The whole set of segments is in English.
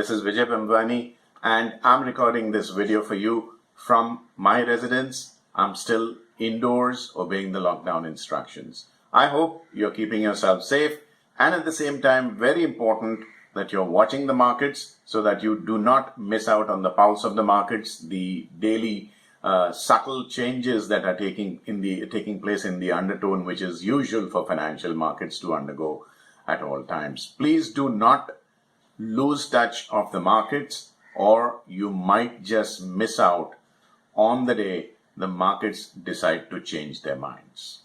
This is Vijay Pambwani and I'm recording this video for you from my residence. I'm still indoors obeying the lockdown instructions. I hope you're keeping yourself safe and at the same time, very important that you're watching the markets so that you do not miss out on the pulse of the markets, the daily subtle changes that are taking place in the undertone, which is usual for financial markets to undergo at all times. Please do not lose touch of the markets, or you might just miss out on the day the markets decide to change their minds.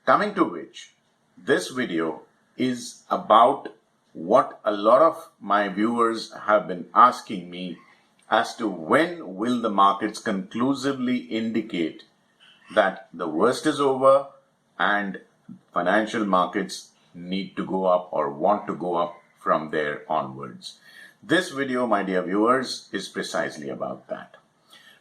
Coming to which, this video is about what a lot of my viewers have been asking me as to when will the markets conclusively indicate that the worst is over and financial markets need to go up or want to go up from there onwards. This video, my dear viewers, is precisely about that.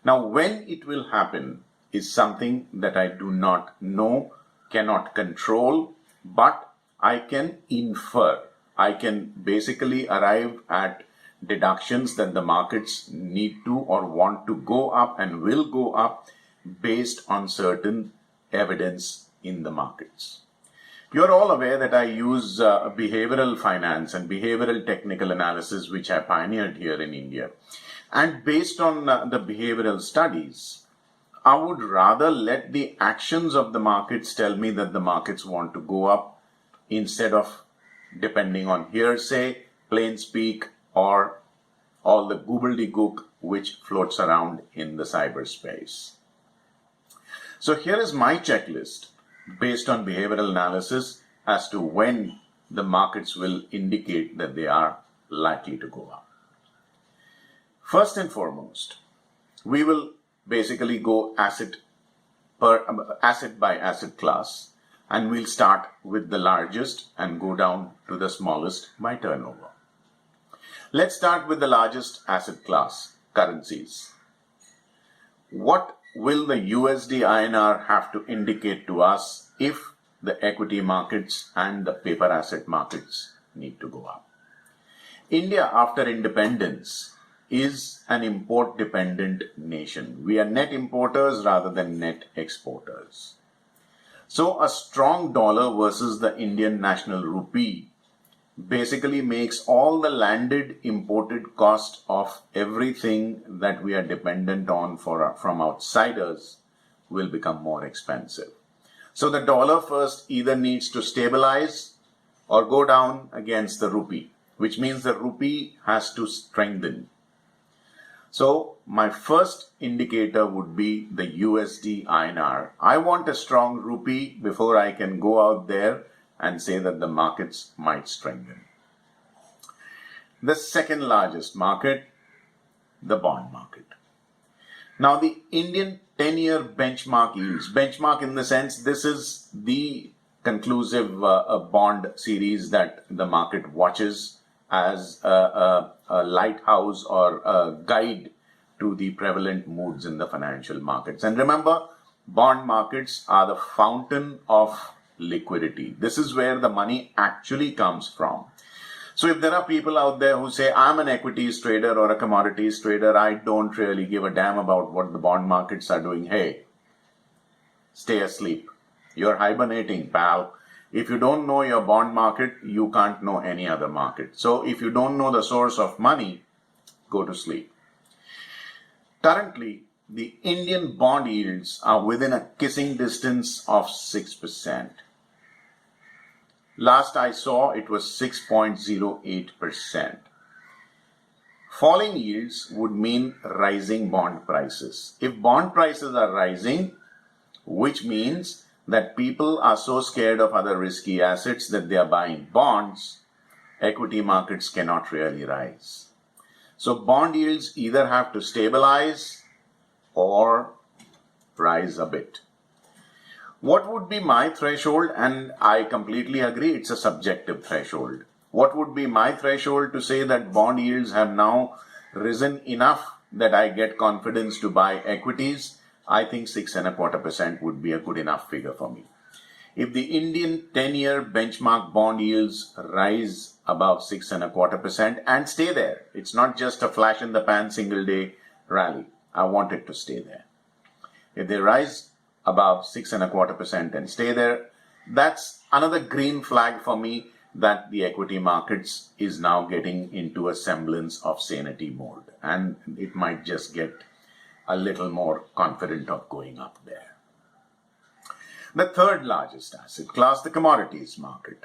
Now, when it will happen is something that I do not know, cannot control, but I can infer. I can basically arrive at deductions that the markets need to or want to go up and will go up based on certain evidence in the markets. You're all aware that I use behavioral finance and behavioral technical analysis, which I pioneered here in India. And based on the behavioral studies, I would rather let the actions of the markets tell me that the markets want to go up instead of depending on hearsay, plain speak, or all the gobbledygook which floats around in the cyberspace. So here is my checklist based on behavioral analysis as to when the markets will indicate that they are likely to go up. First and foremost, we will basically go asset by asset class, and we'll start with the largest and go down to the smallest by turnover. Let's start with the largest asset class, currencies. What will the USD INR have to indicate to us if the equity markets and the paper asset markets need to go up? India, after independence, is an import-dependent nation. We are net importers rather than net exporters. So a strong dollar versus the Indian national rupee basically makes all the landed imported cost of everything that we are dependent on from outsiders will become more expensive. So the dollar first either needs to stabilize or go down against the rupee, which means the rupee has to strengthen. So my first indicator would be the USD INR. I want a strong rupee before I can go out there and say that the markets might strengthen. The second largest market, the bond market. Now the Indian 10-year benchmark yields. Benchmark in the sense this is the conclusive bond series that the market watches as a lighthouse or a guide to the prevalent moods in the financial markets. And remember, bond markets are the fountain of liquidity. This is where the money actually comes from. So if there are people out there who say, I'm an equities trader or a commodities trader, I don't really give a damn about what the bond markets are doing. Hey, stay asleep. You're hibernating, pal. If you don't know your bond market, you can't know any other market. So if you don't know the source of money, go to sleep. Currently, the Indian bond yields are within a kissing distance of 6%. Last I saw, it was 6.08%. Falling yields would mean rising bond prices. If bond prices are rising, which means that people are so scared of other risky assets that they are buying bonds, equity markets cannot really rise. So bond yields either have to stabilize or rise a bit. What would be my threshold? And I completely agree, it's a subjective threshold. What would be my threshold to say that bond yields have now risen enough that I get confidence to buy equities? I think 6.25% would be a good enough figure for me. If the Indian 10-year benchmark bond yields rise above 6.25% and stay there, it's not just a flash in the pan single day rally. I want it to stay there. If they rise above 6.25% and stay there, that's another green flag for me that the equity markets is now getting into a semblance of sanity mode, and it might just get a little more confident of going up there. The third largest asset class, the commodities market.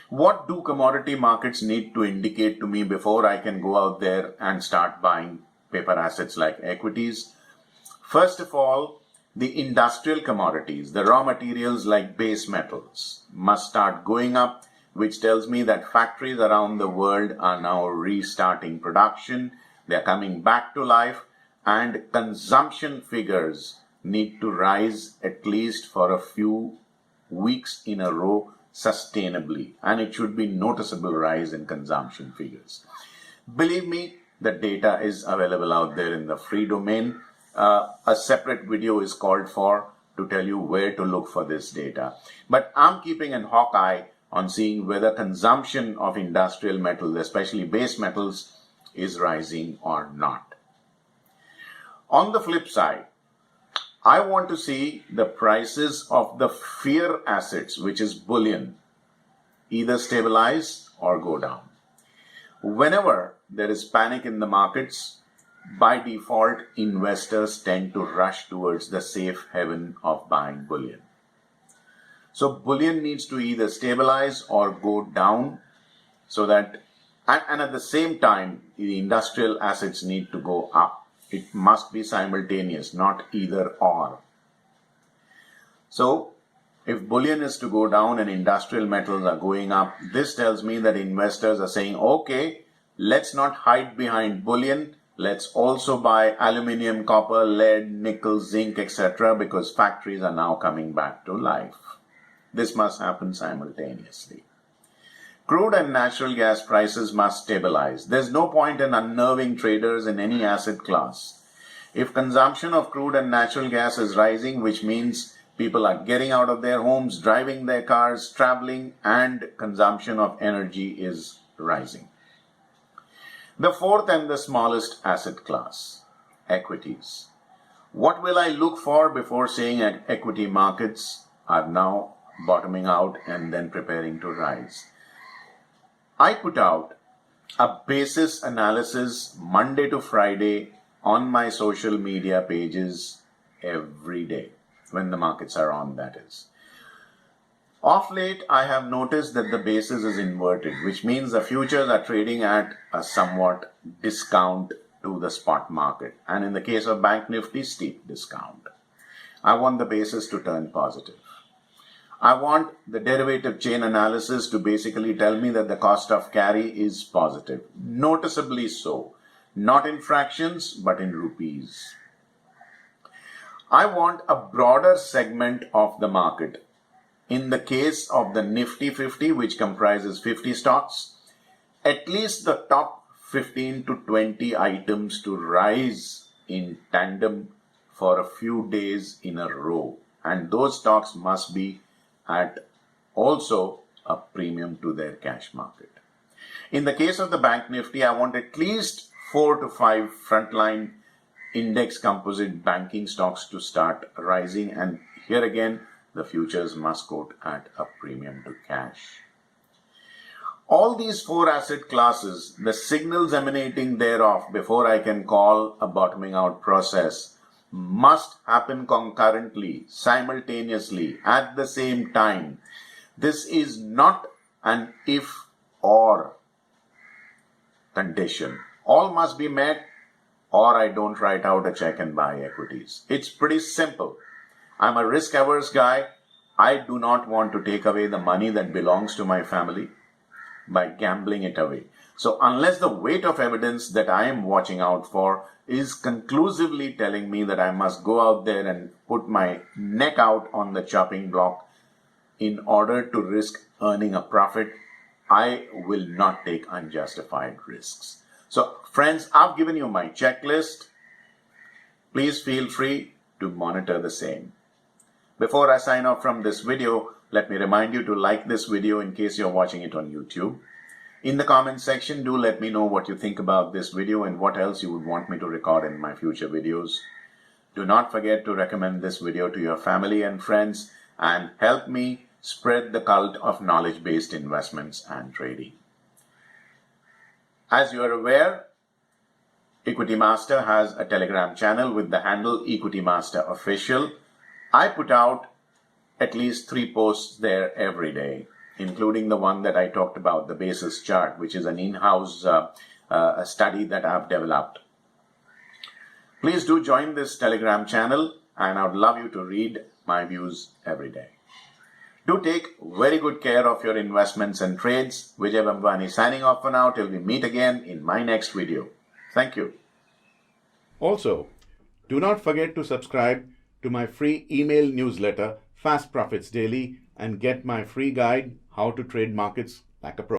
What do commodity markets need to indicate to me before I can go out there and start buying paper assets like equities? First of all, the industrial commodities, the raw materials like base metals, must start going up, which tells me that factories around the world are now restarting production. They're coming back to life, and consumption figures need to rise at least for a few weeks in a row sustainably, and it should be noticeable rise in consumption figures. Believe me, the data is available out there in the free domain. A separate video is called for to tell you where to look for this data. But I'm keeping an hawk eye on seeing whether consumption of industrial metals, especially base metals, is rising or not. On the flip side, I want to see the prices of the fear assets, which is bullion, either stabilize or go down. Whenever there is panic in the markets, by default, investors tend to rush towards the safe haven of buying bullion. So bullion needs to either stabilize or go down, so that, and at the same time, the industrial assets need to go up. It must be simultaneous, not either or. So if bullion is to go down and industrial metals are going up, this tells me that investors are saying, okay, let's not hide behind bullion. Let's also buy aluminium, copper, lead, nickel, zinc, etc., because factories are now coming back to life. This must happen simultaneously. Crude and natural gas prices must stabilize. There's no point in unnerving traders in any asset class. If consumption of crude and natural gas is rising, which means people are getting out of their homes, driving their cars, traveling, and consumption of energy is rising. The fourth and the smallest asset class, equities. What will I look for before saying equity markets are now bottoming out and then preparing to rise? I put out a basis analysis Monday to Friday on my social media pages every day, when the markets are on, that is. Of late, I have noticed that the basis is inverted, which means the futures are trading at a somewhat discount to the spot market, and in the case of Bank Nifty, steep discount. I want the basis to turn positive. I want the derivative chain analysis to basically tell me that the cost of carry is positive, noticeably so, not in fractions, but in rupees. I want a broader segment of the market. In the case of the Nifty 50, which comprises 50 stocks, at least the top 15 to 20 items to rise in tandem for a few days in a row. And those stocks must be at also a premium to their cash market. In the case of the Bank Nifty, I want at least 4 to 5 frontline index composite banking stocks to start rising, and here again the futures must quote at a premium to cash. All these 4 asset classes, the signals emanating thereof before I can call a bottoming out process, must happen concurrently, simultaneously, at the same time. This is not an if or condition. All must be met, or I don't write out a check and buy equities. It's pretty simple. I'm a risk-averse guy. I do not want to take away the money that belongs to my family by gambling it away. So unless the weight of evidence that I am watching out for is conclusively telling me that I must go out there and put my neck out on the chopping block in order to risk earning a profit, I will not take unjustified risks. So friends, I've given you my checklist. Please feel free to monitor the same. Before I sign off from this video, let me remind you to like this video in case you're watching it on YouTube. In the comment section, do let me know what you think about this video and what else you would want me to record in my future videos. Do not forget to recommend this video to your family and friends and help me spread the cult of knowledge-based investments and trading. As you are aware, Equity Master has a Telegram channel with the handle Equity Master Official. I put out at least 3 posts there every day, including the one that I talked about, the basis chart, which is an in-house study that I've developed. Please do join this Telegram channel, and I would love you to read my views every day. Do take very good care of your investments and trades. Vijay Bambani signing off for now till we meet again in my next video. Thank you. Also, do not forget to subscribe to my free email newsletter, Fast Profits Daily, and get my free guide, How to Trade Markets Like a Pro.